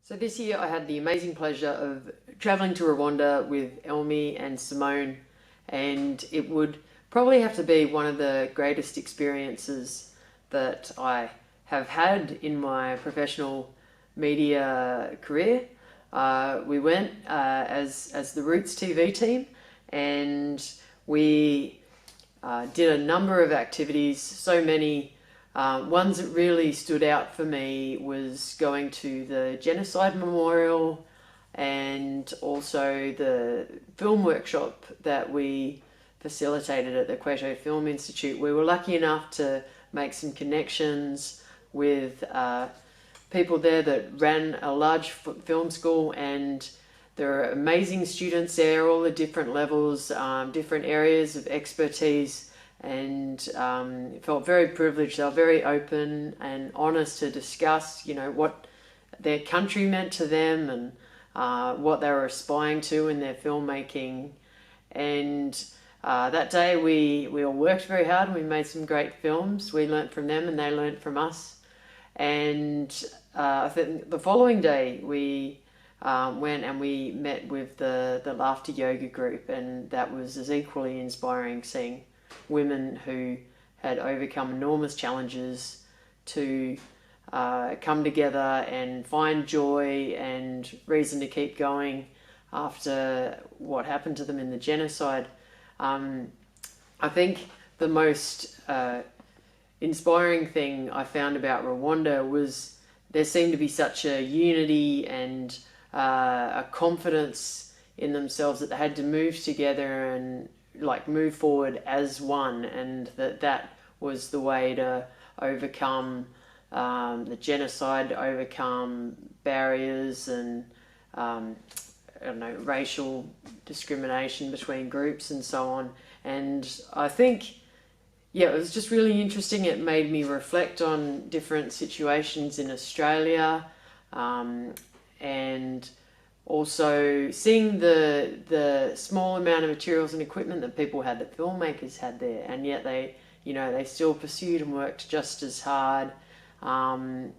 So this year I had the amazing pleasure of traveling to Rwanda with Elmi and Simone, and it would probably have to be one of the greatest experiences that I have had in my professional media career. We went as the Roots TV team, and we did a number of activities, so many. Ones that really stood out for me was going to the Genocide Memorial and also the film workshop that we facilitated at the Cueto Film Institute. We were lucky enough to make some connections with people there that ran a large film school, and there are amazing students there, all the different levels, different areas of expertise, and felt very privileged. They were very open and honest to discuss, what their country meant to them and what they were aspiring to in their filmmaking. And that day we all worked very hard and we made some great films. We learnt from them and they learnt from us. And I think the following day we went and we met with the Laughter Yoga group, and that was as equally inspiring, seeing women who had overcome enormous challenges to come together and find joy and reason to keep going after what happened to them in the genocide. I think the most inspiring thing I found about Rwanda was there seemed to be such a unity and a confidence in themselves that they had to move together and move forward as one, and that was the way to overcome the genocide, overcome barriers and racial discrimination between groups and so on. And I think, yeah, it was just really interesting. It made me reflect on different situations in Australia, and also seeing the small amount of materials and equipment that people had, that filmmakers had there, and yet they still pursued and worked just as hard. And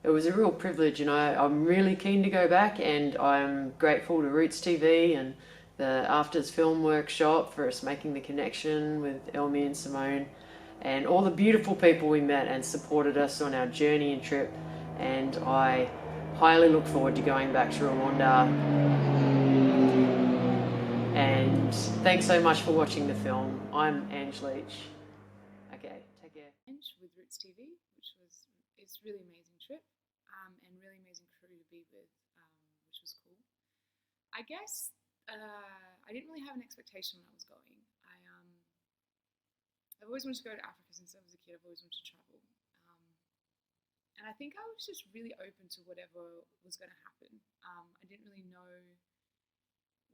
it was a real privilege, and I'm really keen to go back, and I'm grateful to Roots TV and the Afters Film Workshop for us making the connection with Elmi and Simone, and all the beautiful people we met and supported us on our journey and trip. And I highly look forward to going back to Rwanda. And thanks so much for watching the film. I'm Ange Leach. Okay, take care. With Roots TV, it's really amazing trip, and really amazing crew to be with, which was cool. I guess I didn't really have an expectation when I was going. I've always wanted to go to Africa since I was a kid. I've always wanted to travel, and I think I was just really open to whatever was going to happen. I didn't really know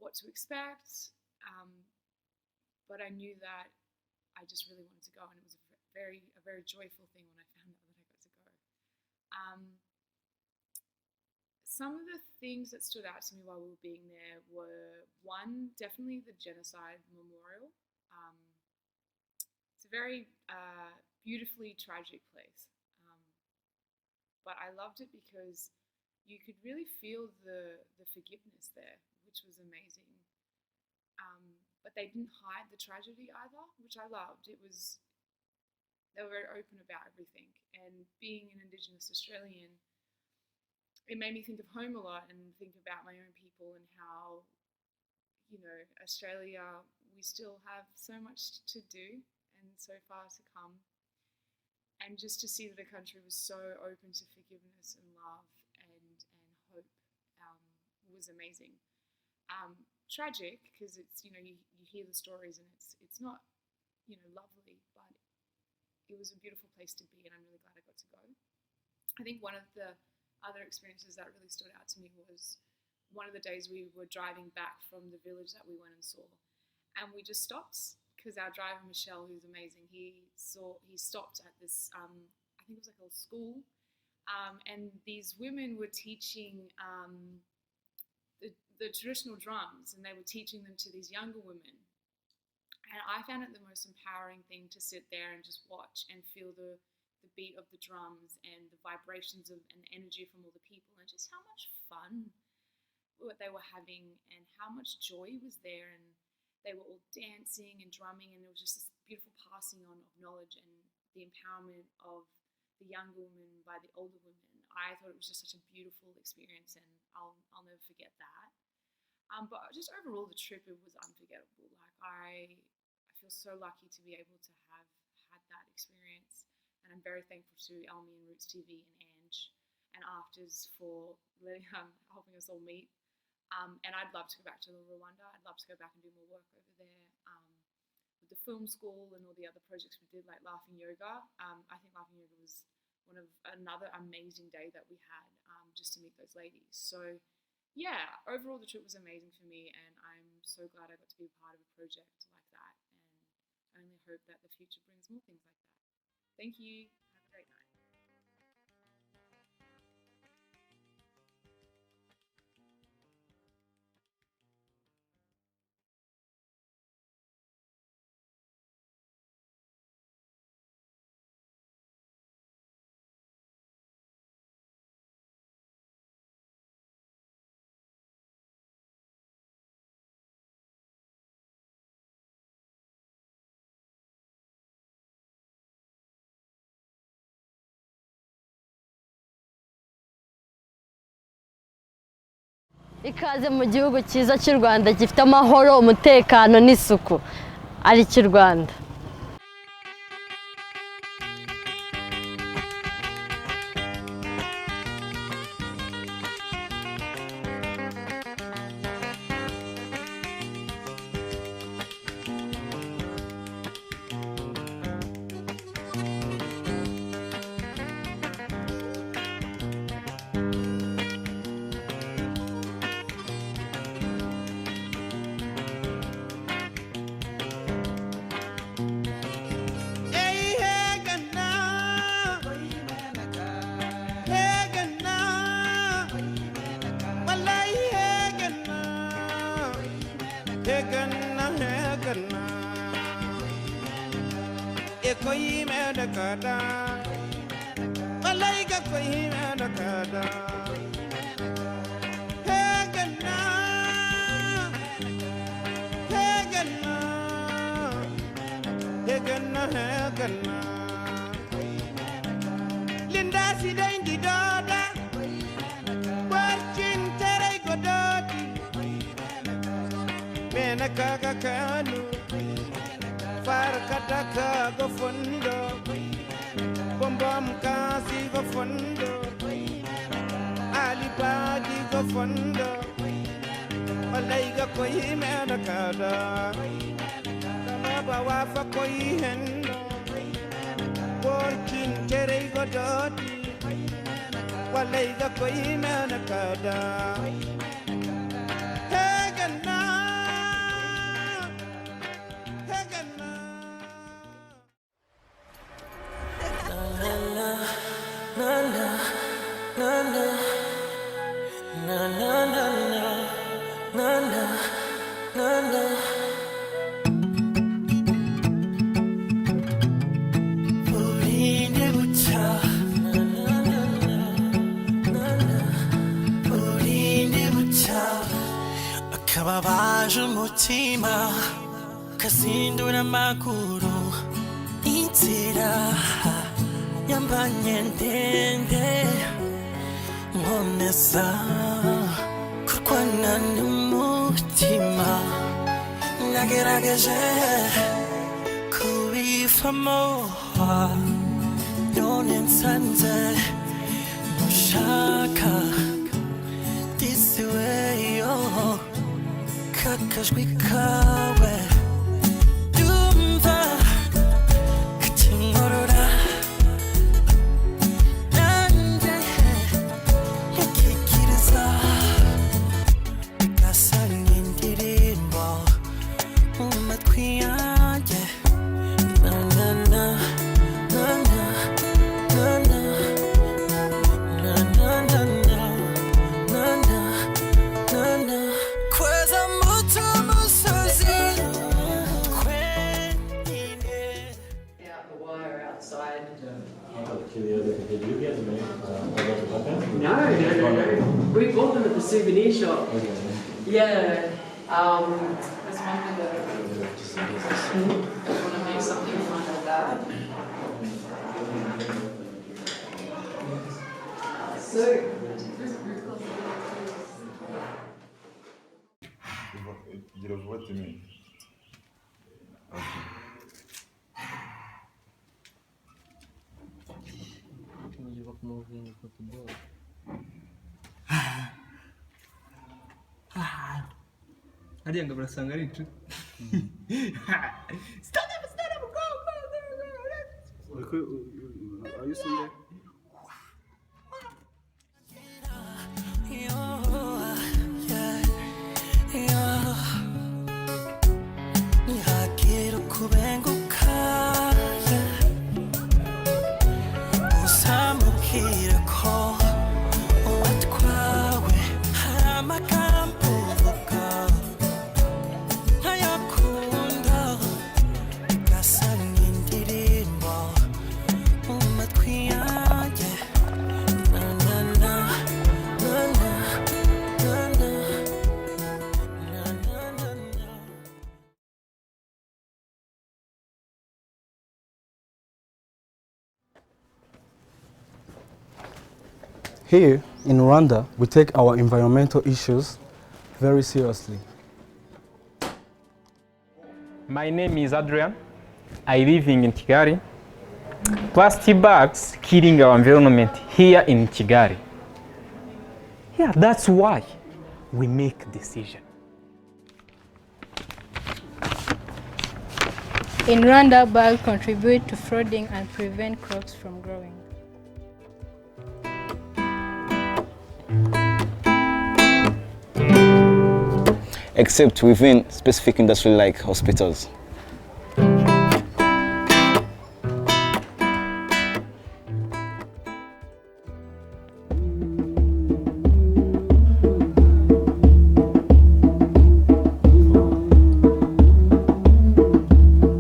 what to expect, but I knew that I just really wanted to go, and it was a very joyful thing when I found out that I got to go. Some of the things that stood out to me while we were being there were, one, definitely the Genocide Memorial. It's a very beautifully tragic place, but I loved it because you could really feel the forgiveness there, which was amazing. But they didn't hide the tragedy either, which I loved. They were very open about everything. And being an Indigenous Australian, it made me think of home a lot and think about my own people and how, Australia, we still have so much to do and so far to come. And just to see that the country was so open to forgiveness and love and hope was amazing. Tragic because it's, you hear the stories and it's not, lovely, but it was a beautiful place to be, and I'm really glad I got to go. I think one of the other experiences that really stood out to me was one of the days we were driving back from the village that we went and saw, and we just stopped because our driver Michelle, who's amazing, he stopped at this I think it was like a school, and these women were teaching the traditional drums, and they were teaching them to these younger women. And I found it the most empowering thing to sit there and just watch and feel the the beat of the drums and the vibrations of and the energy from all the people, and just how much fun what they were having and how much joy was there, and they were all dancing and drumming, and it was just this beautiful passing on of knowledge and the empowerment of the younger women by the older women. I thought it was just such a beautiful experience, and I'll never forget that. But just overall, the trip, it was unforgettable. Like I feel so lucky to be able to have had that experience, and I'm very thankful to Elmi and Roots TV and Ange and Afters for helping us all meet. And I'd love to go back to Rwanda. I'd love to go back and do more work over there with the film school and all the other projects we did, like Laughing Yoga. I think Laughing Yoga was another amazing day that we had just to meet those ladies. So yeah, overall the trip was amazing for me, and I'm so glad I got to be a part of a project like that, and I only hope that the future brings more things like that. Thank you. Have a great night. Ikaze mu gihugu cyiza cy'u Rwanda gifite amahoro, umutekano n'isuku ari cy'u Rwanda. Linda sidengi doda Barchin tere godoti Mena kaka kanu Far kataka go fundo Bombom kasi go fundo Alibadi go fundo Malaiga koi mena kada Kamaba wafa koi hendo Barchin tere godoti Walaiga koi mena kada Hegana Hegana Kababaje umutima kasindura amaguru inzira yambanye ndende nkomeza kurwana n'umutima nagerageje kubivamo none nsanze mushaka this way kakajwi kawe dumva katinkorora nanjye nkikiriza gasa nk'indirimbo mu matwi yanjye na na na na na na na na na na na na na na kweza muto musozi Did you get them? No. We bought them at the souvenir shop. Okay. Yeah. There's one with the. I want to make something fun with that. So. Gira vuba Timi. hariya ngo barasanga ari inshuti. Stand up, go. Are you still there? Here in Rwanda, we take our environmental issues very seriously. My name is Adrian. I live in Kigali. Plastic bags killing our environment here in Kigali. Yeah, that's why we make decision. In Rwanda, bags contribute to flooding and prevent crops from growing. Except within specific industry like hospitals.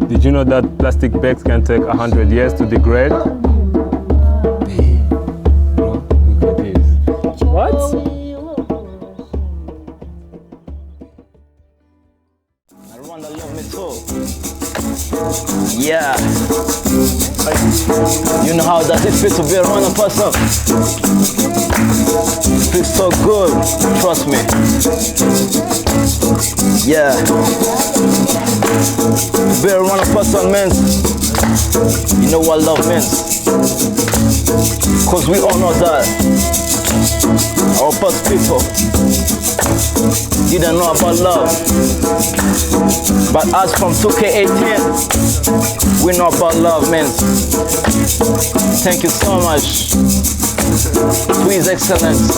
Did you know that plastic bags can take 100 years to degrade? Bro, look at this. What? Rwanda love me too. Yeah. You know how does it feel to be a Rwandan person? It feels so good, trust me. Yeah. To be a Rwandan person means, you know what love means. Cause we all know that our past people didn't know about love. But as from 2K18, we know about love, man. Thank you so much to His Excellency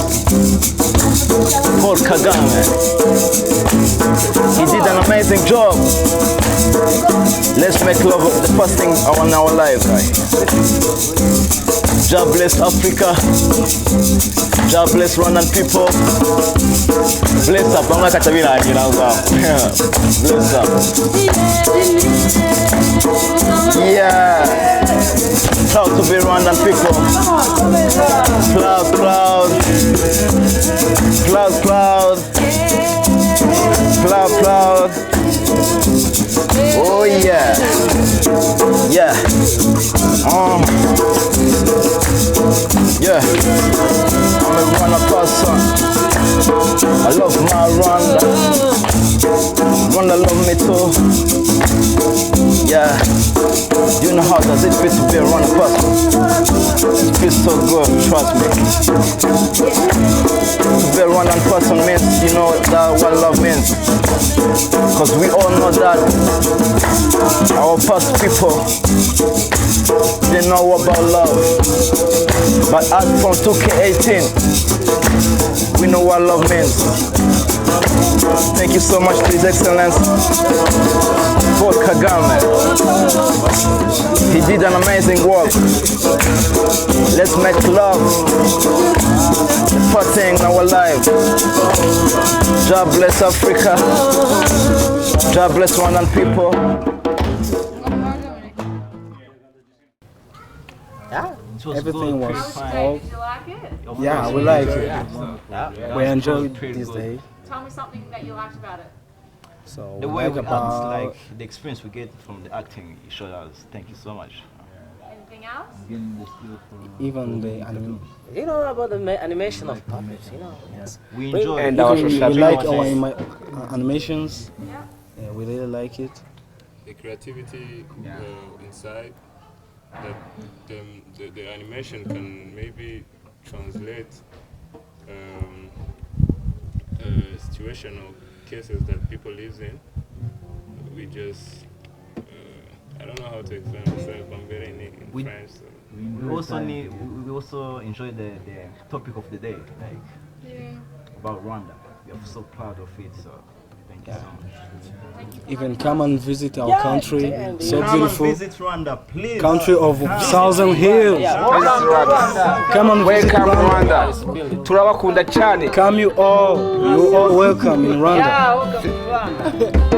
Paul Kagame. He did an amazing job. Let's make love the first thing in our life, right? God bless Africa. God bless Rwandan people. Bless up. I'm not going to be like bless up. Yeah. Proud to be Rwandan people. Cloud, cloud. Cloud, cloud. Cloud, cloud. Oh yeah. Yeah. Yeah. I'm a Rwanda person. I love my Rwanda. Rwanda love me too. Yeah. You know how does it feel to be a Rwanda person? It feels so good, trust me. To be a Rwandan person means, you know that what love means. Cause we all know that our past people, they know about love. But as from 2K18, we know what love means. Thank you so much to His Excellency Paul Kagame. He did an amazing work. Let's make love the first thing in our life. God bless Africa. God bless Rwandan people. Yeah, it was Everything good. was Fine. all. Did you like it? Yeah, we like it. Yeah, We it was enjoyed pretty this good. day. Tell me something that you liked about it. So The we way like we act, about like the experience we get from the acting, you showed us. Thank you so much. Anything else? even the You know about the animation of puppets, you know. Yes. We enjoy and it. we like our animations. Yeah. Yeah, we really like it. The creativity inside, that the animation can maybe translate situational cases that people live in. We just, I don't know how to explain myself, I'm very in French. So. We also enjoy the topic of the day, like about Rwanda. We are so proud of it, so thank you so much. Even come and visit our country. So Come beautiful. and visit Rwanda, please. Country of thousand hills. Come and visit Rwanda. turabakunda cyane. Come you all welcome in Rwanda. Yeah, welcome to Rwanda.